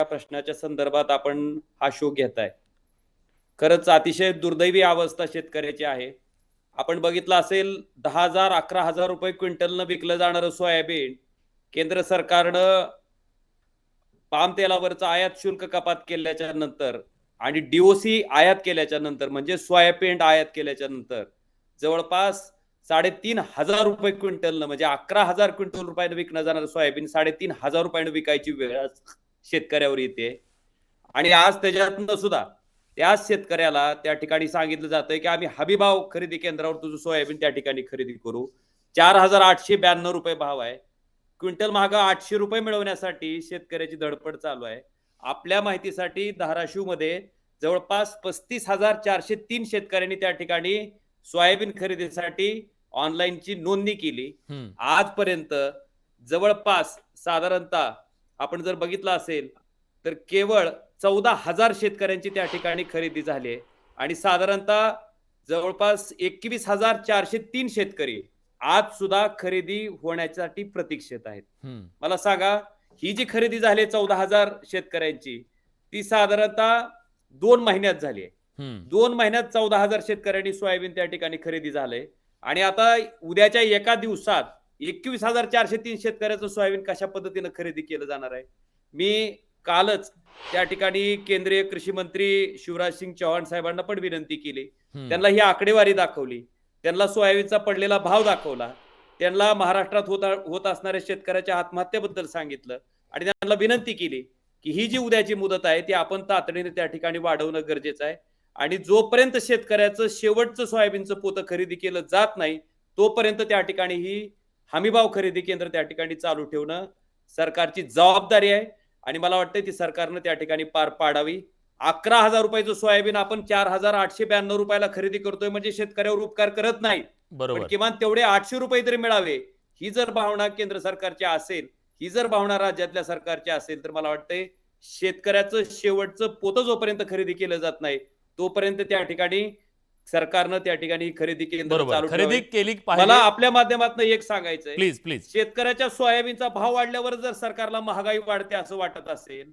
प्रश्नाच्या संदर्भात आपण हा शो घेताय. खरंच अतिशय दुर्दैवी अवस्था शेतकऱ्याची आहे. आपण बघितलं असेल 10,000 11,000 रुपये क्विंटलनं विकलं जाणारं सोयाबीन केंद्र सरकारनं पाम तेलावरचं आयात शुल्क कपात केल्याच्या नंतर आणि DOC आयात केल्याच्या नंतर म्हणजे सोयाबीन आयात केल्याच्या नंतर जवळपास 3,500 रुपये क्विंटलनं म्हणजे 11,000 क्विंटल रुपयानं विकणं जाणारं सोयाबीन 3,500 रुपयानं विकायची वेळ आज शेतकऱ्यावर येते. आणि आज त्याच्यातनं सुद्धा त्याच शेतकऱ्याला त्या ठिकाणी सांगितलं जातंय की आम्ही हमीभाव खरेदी केंद्रावर तुझं सोयाबीन त्या ठिकाणी खरेदी करू. 4,892 रुपये भाव आहे. क्विंटल मागं 800 रुपये मिळवण्यासाठी शेतकऱ्याची धडपड चालू आहे. आपल्या माहितीसाठी धाराशिवमध्ये जवळपास 35,403 शेतकऱ्यांनी त्या ठिकाणी सोयाबीन खरेदीसाठी ऑनलाईनची नोंदणी केली. आजपर्यंत जवळपास साधारणतः आपण जर बघितलं असेल तर केवळ 14,000 शेतकऱ्यांची त्या ठिकाणी खरेदी झाली आहे आणि साधारणतः जवळपास 21,403 शेतकरी आज सुद्धा खरेदी होण्यासाठी प्रतीक्षेत आहेत. मला सांगा, ही जी खरेदी झाली 14,000 शेतकऱ्यांची ती साधारणतः 2 महिन्यात झाली आहे. 2 महिन्यात 14,000 शेतकऱ्यांनी सोयाबीन त्या ठिकाणी खरेदी झालंय आणि आता उद्याच्या एका दिवसात 21,403 शेतकऱ्याचं सोयाबीन कशा पद्धतीनं खरेदी केलं जाणार आहे. मी कालच त्या ठिकाणी केंद्रीय कृषी मंत्री शिवराज सिंग चौहान साहेबांना पण विनंती केली. त्यांना ही आकडेवारी दाखवली, त्यांना सोयाबीनचा पडलेला भाव दाखवला, त्यांना महाराष्ट्रात होत असणाऱ्या शेतकऱ्याच्या आत्महत्येबद्दल सांगितलं आणि त्यांना विनंती केली की ही जी उद्याची मुदत आहे ती आपण तातडीने त्या ठिकाणी वाढवणं गरजेचं आहे आणि जोपर्यंत शेतकऱ्याचं शेवटचं सोयाबीनचं पोतं खरेदी केलं जात नाही तोपर्यंत त्या ठिकाणी ही हमीभाव खरेदी केंद्र त्या ठिकाणी चालू ठेवणं सरकारची जबाबदारी आहे आणि मला वाटतं ती सरकारनं त्या ठिकाणी पार पाडावी. 11,000 रुपयाचं सोयाबीन आपण 4,892 रुपयाला खरेदी करतोय म्हणजे शेतकऱ्यावर उपकार करत नाही, पण किमान तेवढे 800 रुपये तरी मिळावे ही जर भावना केंद्र सरकारची असेल, ही जर भावना राज्यातल्या सरकारची असेल तर मला वाटतंय शेतकऱ्याचं शेवटचं पोतं जोपर्यंत खरेदी केलं जात नाही तोपर्यंत त्या ठिकाणी सरकारनं त्या ठिकाणी खरेदी केंद्र चालू खरेदी केली पाहिजे. मला आपल्या माध्यमातून एक सांगायचंय, प्लीज शेतकऱ्याच्या सोयाबीनचा भाव वाढल्यावर जर सरकारला महागाई वाढते असं वाटत असेल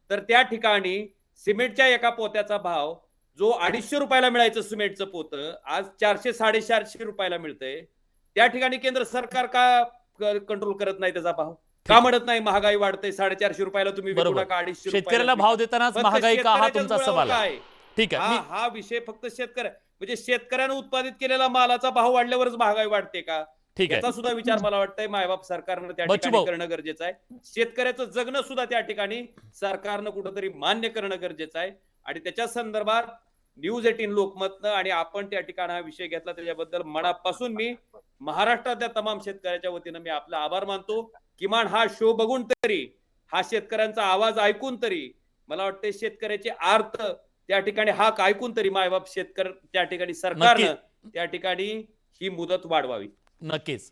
तर त्या ठिकाणी सिमेंटच्या एका पोत्याचा भाव जो 250 रुपयाला मिळायचं सिमेंटचं पोतं आज 400-450 रुपयाला मिळतंय. त्या ठिकाणी केंद्र सरकार का कंट्रोल करत नाही त्याचा भाव? का म्हणत नाही महागाई वाढते 450 रुपयाला तुम्ही विकू नका 250 शेतकऱ्याला भाव देतानाच महागाई का हा तुमचा सवाल आहे. ठीक आहे, हा विषय फक्त म्हणजे शेतकऱ्याने उत्पादित केलेला मालाचा भाव वाढल्यावरच महागाई वाढते का? याचा सुद्धा विचार मला वाटतंय मायबाप सरकारनं त्या ठिकाणी करणं गरजेचं आहे. शेतकऱ्याचं जगणं सुद्धा त्या ठिकाणी सरकारनं कुठंतरी मान्य करणं गरजेचं आहे आणि त्याच्या संदर्भात न्यूज 18 लोकमतनं आणि आपण त्या ठिकाणी हा विषय घेतला त्याच्याबद्दल मनापासून मी महाराष्ट्रातल्या तमाम शेतकऱ्याच्या वतीनं मी आपला आभार मानतो. किमान हा शो बघून तरी, हा शेतकऱ्यांचा आवाज ऐकून तरी मला वाटतं शेतकऱ्याचे आर्त त्या ठिकाणी हाक ऐकून तरी मायबाप शेतकरी त्या ठिकाणी सरकारनं त्या ठिकाणी ही मुदत वाढवावी. नक्कीच.